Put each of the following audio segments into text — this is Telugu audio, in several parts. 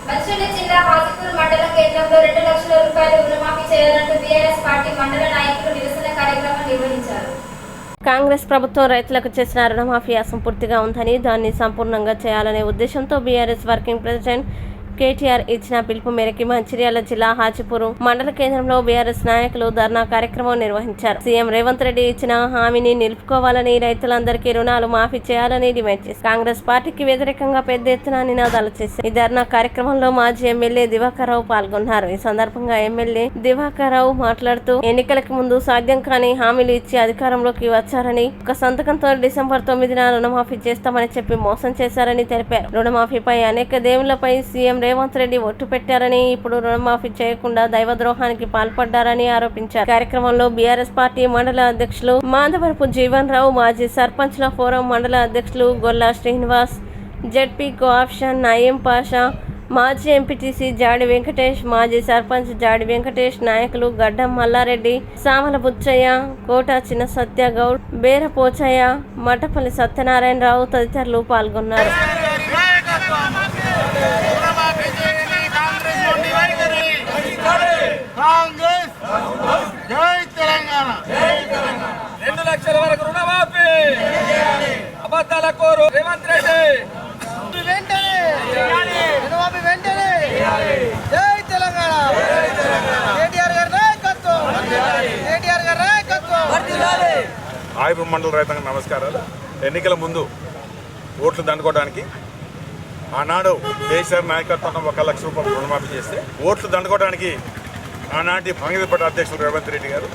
మంచిర్యాల జిల్లా హాజీపూర్ మండల కేంద్రంలో 2 లక్షల రూపాయలు రుణమాఫీ చేయాలంటూ బీఆర్ఎస్ పార్టీ మండల నాయకులు నిరసన కార్యక్రమం నిర్వహించారు. కాంగ్రెస్ ప్రభుత్వం రైతులకు చేసిన రుణమాఫీ అసంపూర్తిగా ఉందని, దాన్ని సంపూర్ణంగా చేయాలనే ఉద్దేశంతో బీఆర్ఎస్ వర్కింగ్ ప్రెసిడెంట్ కేటీఆర్ ఇచ్చిన పిలుపు మేరకు మంచిర్యాల జిల్లా హాజీపూర్ మండల కేంద్రంలో బీఆర్ఎస్ నాయకులు ధర్నా కార్యక్రమం నిర్వహించారు. సీఎం రేవంత్ రెడ్డి ఇచ్చిన హామీని నిలుపుకోవాలని, రైతులందరికీ రుణాలు మాఫీ చేయాలని డిమాండ్ చేశారు. కాంగ్రెస్ పార్టీకి వ్యతిరేకంగా పెద్ద ఎత్తున నినాదాలు చేశారు. ఈ ధర్నా కార్యక్రమంలో మాజీ ఎమ్మెల్యే దివాకర్ రావు పాల్గొన్నారు. ఈ సందర్భంగా ఎమ్మెల్యే దివాకర్ రావు మాట్లాడుతూ, ఎన్నికలకు ముందు సాధ్యం కాని హామీలు ఇచ్చి అధికారంలోకి వచ్చారని, ఒక సంతకంతో డిసెంబర్ 9న రుణమాఫీ చేస్తామని చెప్పి మోసం చేశారని తెలిపారు. రుణమాఫీపై అనేక దేవుళ్లపై సీఎం రేవంత్ రెడ్డి ఒట్టు పెట్టారని, ఇప్పుడు రుణమాఫీ చేయకుండా దైవద్రోహానికి పాల్పడ్డారని ఆరోపించారు. కార్యక్రమంలో బీఆర్ఎస్ పార్టీ మండల అధ్యక్షులు మాధవరపు జీవన్ రావు, మాజీ సర్పంచ్ల ఫోరం మండల అధ్యక్షులు గొల్లా శ్రీనివాస్, జెడ్పీ కోఆప్షన్ నయీం పాషా, మాజీ ఎంపీటీసీ జాడి వెంకటేష్, మాజీ సర్పంచ్ జాడి వెంకటేష్, నాయకులు గడ్డం మల్లారెడ్డి, సామల బుచ్చయ్య, కోట చిన్న సత్యగౌడ్, బేర పోచయ్య, మటపల్లి సత్యనారాయణరావు తదితరులు పాల్గొన్నారు. కాంగ్రెస్ జై తెలంగాణ. 2 లక్షల వరకు రుణమాఫీ, అబద్ధాల కోరు రేవంత్ రెడ్డి వెంటనే రుణమాఫీ వెంటనే. జై తెలంగాణ. కేటీఆర్ గారి నాయకత్వం, కేటీఆర్ గారి నాయకత్వం. హాజీపూర్ మండల రైతాంగ నమస్కారాలు. ఎన్నికల ముందు ఓట్లు దండుకోవడానికి ఆనాడు కేసీఆర్ నాయకత్వంలో 1 లక్ష రూపాయలు రుణమాఫీ చేస్తే, ఓట్లు దండుకోవడానికి ఆనాటి కాంగ్రెస్ పార్టీ అధ్యక్షులు రేవంత్ రెడ్డి గారు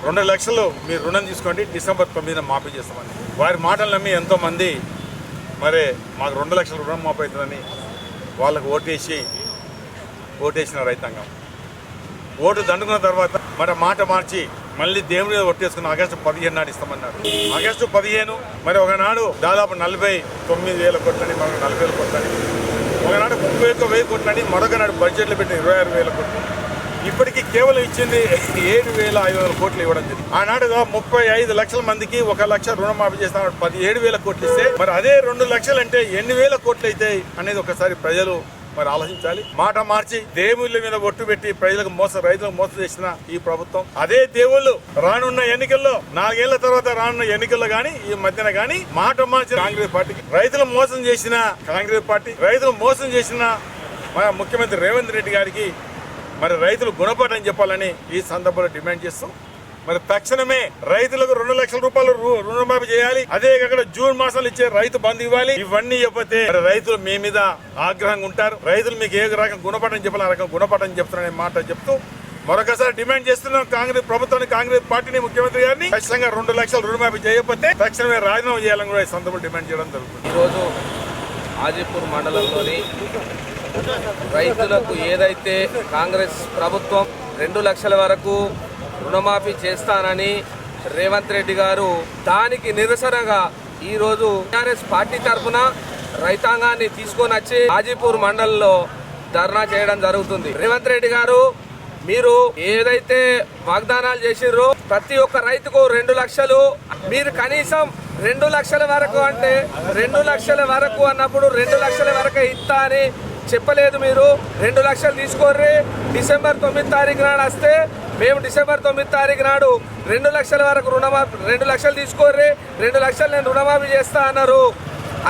2 లక్షలు మీరు రుణం తీసుకోండి, డిసెంబర్ 9న మాఫీ చేస్తామని వారి మాటలు నమ్మి ఎంతోమంది మరి మాకు 2 లక్షల రుణం మాఫీ అవుతుందని వాళ్ళకు ఓటేసిన రైతాంగం ఓటు దండుకున్న తర్వాత మరి మాట మార్చి మళ్ళీ దేవుడి ఒట్టేసుకుని ఆగస్టు 15 నాడు ఇస్తామన్నారు. ఆగస్టు 15 మరి ఒకనాడు దాదాపు 49,000 కోట్లని, మరొక 40,000 కోట్లని, ఒకనాడు 31,000 కోట్లని, మరొక నాడు బడ్జెట్లో పెట్టిన 26,000 కోట్లు. ఇప్పటికీ కేవలం ఇచ్చింది 7,500 కోట్లు ఇవ్వడం జరిగింది. ఆనాడు 35 లక్షల మందికి 1 లక్ష రుణమాఫీ చేస్తాను, 17,000 కోట్లు ఇస్తే మరి అదే 2 లక్షలు అంటే ఎన్ని వేల కోట్లు అవుతాయి అనేది ఒకసారి ప్రజలు మరి ఆలోచించాలి. మాట మార్చి దేవుళ్ళ మీద ఒట్టు పెట్టి ప్రజలకు రైతులకు మోసం చేసిన ఈ ప్రభుత్వం, అదే దేవుళ్ళు రానున్న ఎన్నికల్లో 4 ఏళ్ల తర్వాత రానున్న ఎన్నికల్లో గానీ ఈ మధ్యన గానీ మాట మార్చిన కాంగ్రెస్ పార్టీకి, రైతులు మోసం చేసిన కాంగ్రెస్ పార్టీ, రైతులు మోసం చేసిన మన ముఖ్యమంత్రి రేవంత్ రెడ్డి గారికి మరి రైతులు గుణపాఠం చెప్పాలని ఈ సందర్భంలో డిమాండ్ చేస్తూ, మరి తక్షణమే రైతులకు 2 లక్షల రూపాయలు రుణమాఫీ చేయాలి. అదే కాకుండా జూన్ మాసంలో ఇచ్చే రైతు బంధు ఇవ్వాలి. ఇవన్నీ చెప్పతే రైతులు మీ మీద ఆగ్రహంగా ఉంటారు. రైతులు మీకు ఏ రకం గుణపాఠం చెప్పాలి, ఆ రకం గుణపాఠం చెప్తున్నారనే మాట చెప్తూ మరొకసారి డిమాండ్ చేస్తున్నాం కాంగ్రెస్ ప్రభుత్వాన్ని, కాంగ్రెస్ పార్టీని, ముఖ్యమంత్రి గారిని ఖచ్చితంగా 2 లక్షల రుణమాఫీ చేయకపోతే తక్షణమే రాజీనామా చేయాలని కూడా ఈ సందర్భంలో డిమాండ్ చేయడం జరుగుతుంది. ఈరోజు హాజీపూర్ మండలంలోని రైతులకు ఏదైతే కాంగ్రెస్ ప్రభుత్వం 2 లక్షల వరకు రుణమాఫీ చేస్తానని రేవంత్ రెడ్డి గారు, దానికి నిరసనగా ఈరోజు టీఆర్ఎస్ పార్టీ తరఫున రైతాంగాన్ని తీసుకొని వచ్చి హాజీపూర్ మండలంలో ధర్నా చేయడం జరుగుతుంది. రేవంత్ రెడ్డి గారు, మీరు ఏదైతే వాగ్దానాలు చేసిర్రో ప్రతి ఒక్క రైతుకు 2 లక్షలు, మీరు కనీసం 2 లక్షల వరకు అంటే 2 లక్షల వరకు అన్నప్పుడు 2 లక్షల వరకే ఇస్తా అని చెప్పలేదు. మీరు 2 లక్షలు తీసుకోర్రి, డిసెంబర్ 9 తారీఖు నాడు వస్తే మేము డిసెంబర్ 9 తారీఖు నాడు 2 లక్షల వరకు రుణమాఫీ, 2 లక్షలు తీసుకోర్రి, 2 లక్షలు నేను రుణమాఫీ చేస్తా అన్నారు.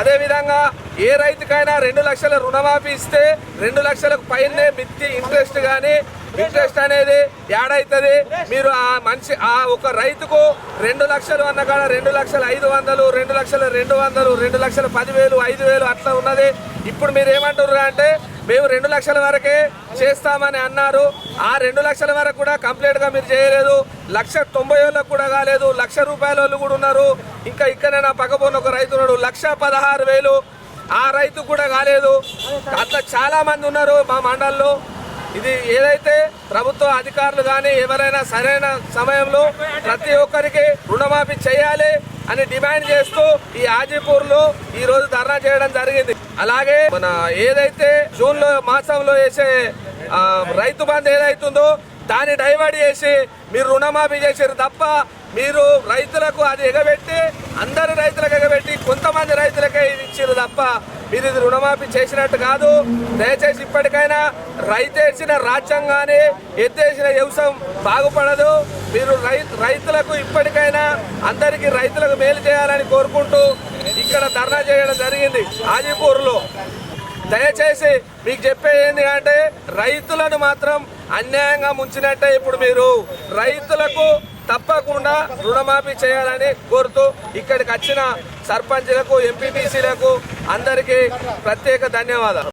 అదేవిధంగా ఏ రైతుకైనా 2 లక్షల రుణమాఫీ ఇస్తే 2 లక్షలకు పైనే మిత్తి ఇంట్రెస్ట్ కానీ, ఇంట్రెస్ట్ అనేది యాడ్ అవుతుంది. మీరు ఆ ఒక రైతుకు 2 లక్షలు అన్న కాడ 2,500,000, 2,200,000, 2,10,000, 5,000 అట్లా ఉన్నది. ఇప్పుడు మీరు ఏమంటారు అంటే మేము 2 లక్షల వరకే చేస్తామని అన్నారు. ఆ 2 లక్షల వరకు కూడా కంప్లీట్గా మీరు చేయలేదు. 1,90,000 కూడా కాలేదు, 1,00,000 రూపాయల వాళ్ళు కూడా ఉన్నారు. ఇంకా ఇక్కడే నా పక్కపోయిన ఒక రైతు ఉన్నాడు, 1,16,000, ఆ రైతు కూడా కాలేదు. అట్లా చాలా మంది ఉన్నారు మా మండల్లో. ఇది ఏదైతే ప్రభుత్వ అధికారులు కానీ ఎవరైనా సరైన సమయంలో ప్రతి ఒక్కరికి రుణమాఫీ చేయాలి అని డిమాండ్ చేస్తూ ఈ హాజీపూర్లో ఈ రోజు ధర్నా చేయడం జరిగింది. అలాగే మన ఏదైతే జూన్ మాసంలో వేసే రైతు బంధు ఏదైతుందో దాన్ని డైవర్ట్ చేసి మీరు రుణమాఫీ చేసారు తప్ప మీరు రైతులకు అది ఎగబెట్టి అందరి రైతులకు ఎగబెట్టి కొంతమంది రైతులకే ఇది ఇచ్చారు తప్ప మీరు ఇది రుణమాఫీ చేసినట్టు కాదు. దయచేసి ఇప్పటికైనా రైతేసిన రాజ్యాంగాన్ని ఎత్తేసిన వ్యవసాయం బాగుపడదు. మీరు రైతులకు ఇప్పటికైనా అందరికీ రైతులకు మేలు చేయాలని కోరుకుంటూ ఇక్కడ ధర్నా చేయడం జరిగింది హాజీపూర్లో. దయచేసి మీకు చెప్పేది ఏంటి అంటే రైతులను మాత్రం అన్యాయంగా ముంచినట్టే ఇప్పుడు మీరు రైతులకు తప్పకుండా రుణమాఫీ చేయాలని కోరుతూ ఇక్కడికి వచ్చిన సర్పంచ్లకు ఎంపీటీసీలకు అందరికీ ప్రత్యేక ధన్యవాదాలు.